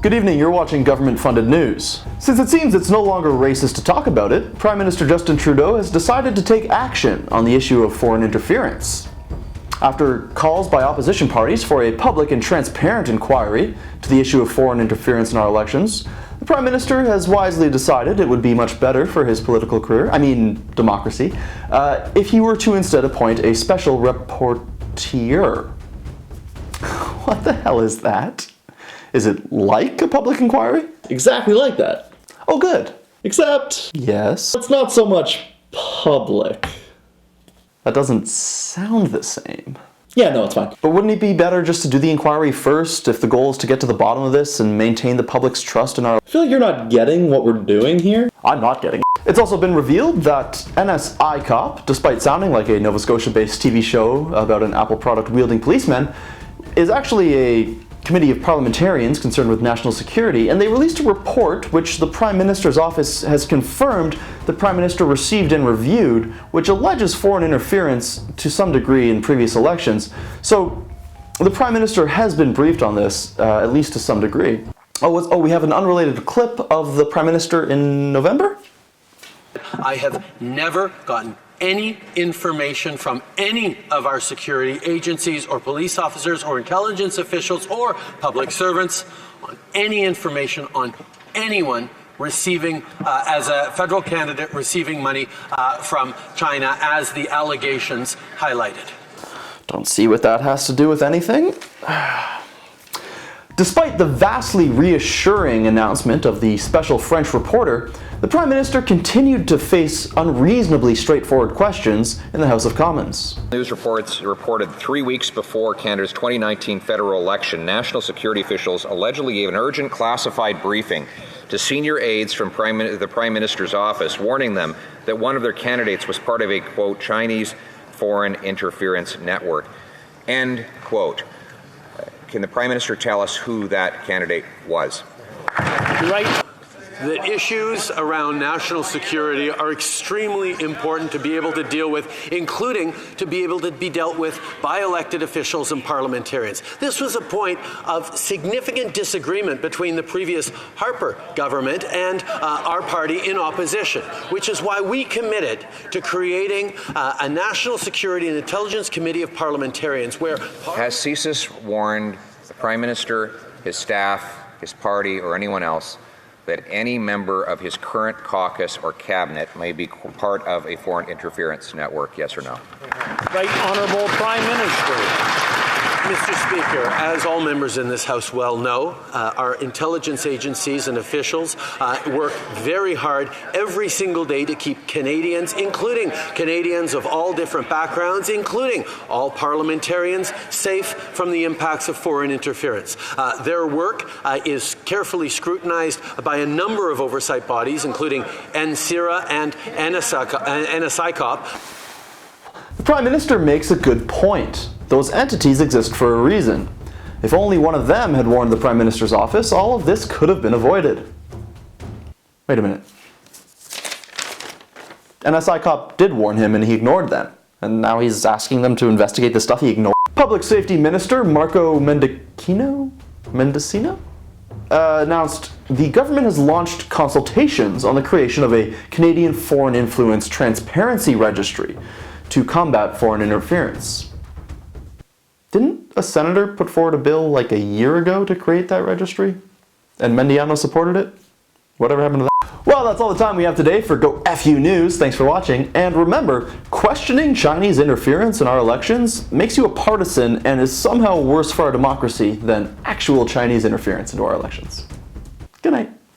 Good evening, you're watching government-funded news. Since it seems it's no longer racist to talk about it, Prime Minister Justin Trudeau has decided to take action on the issue of foreign interference. After calls by opposition parties for a public and transparent inquiry to the issue of foreign interference in our elections, the Prime Minister has wisely decided it would be much better for his political career, democracy, if he were to instead appoint a special rapporteur. What the hell is that? Is it like a public inquiry? Exactly like that. Oh, good. Except, Yes. it's not so much public. That doesn't sound the same. Yeah, no, it's fine. But wouldn't it be better just to do the inquiry first if the goal is to get to the bottom of this and maintain the public's trust in our... I feel like you're not getting what we're doing here. I'm not getting it. It's also been revealed that NSI Cop, despite sounding like a Nova Scotia-based TV show about an Apple product-wielding policeman, is actually a committee of parliamentarians concerned with national security, and they released a report which the Prime Minister's office has confirmed the Prime Minister received and reviewed, which alleges foreign interference to some degree in previous elections. So the Prime Minister has been briefed on this, at least to some degree. We have an unrelated clip of the Prime Minister in November? I have never gotten any information from any of our security agencies or police officers or intelligence officials or public servants on any information on anyone receiving, as a federal candidate, receiving money from China, as the allegations highlighted. Don't see what that has to do with anything. Despite the vastly reassuring announcement of the special French reporter, the Prime Minister continued to face unreasonably straightforward questions in the House of Commons. News reports reported 3 weeks before Canada's 2019 federal election, national security officials allegedly gave an urgent classified briefing to senior aides from the Prime Minister's office, warning them that one of their candidates was part of a, quote, Chinese foreign interference network, end quote. Can the Prime Minister tell us who that candidate was? Right. The issues around national security are extremely important to be able to deal with, including to be able to be dealt with by elected officials and parliamentarians. This was a point of significant disagreement between the previous Harper government and our party in opposition, which is why we committed to creating a National Security and Intelligence Committee of Parliamentarians where... Has CSIS warned the Prime Minister, his staff, his party, or anyone else that any member of his current caucus or cabinet may be part of a foreign interference network, yes or no? Right Honourable Prime Minister. Mr. Speaker, as all members in this House well know, our intelligence agencies and officials work very hard every single day to keep Canadians, including Canadians of all different backgrounds, including all parliamentarians, safe from the impacts of foreign interference. Their work is carefully scrutinized by a number of oversight bodies, including NCIRA and NSI Cop. The Prime Minister makes a good point. Those entities exist for a reason. If only one of them had warned the Prime Minister's office, all of this could have been avoided. Wait a minute. NSI Cop did warn him and he ignored them. And now he's asking them to investigate the stuff he ignored. Public Safety Minister Marco Mendicino announced the government has launched consultations on the creation of a Canadian Foreign Influence Transparency Registry to combat foreign interference. Didn't a senator put forward a bill like a year ago to create that registry? And Mendiano supported it? Whatever happened to that? Well, that's all the time we have today for Go FU News. Thanks for watching. And remember, questioning Chinese interference in our elections makes you a partisan and is somehow worse for our democracy than actual Chinese interference into our elections. Good night.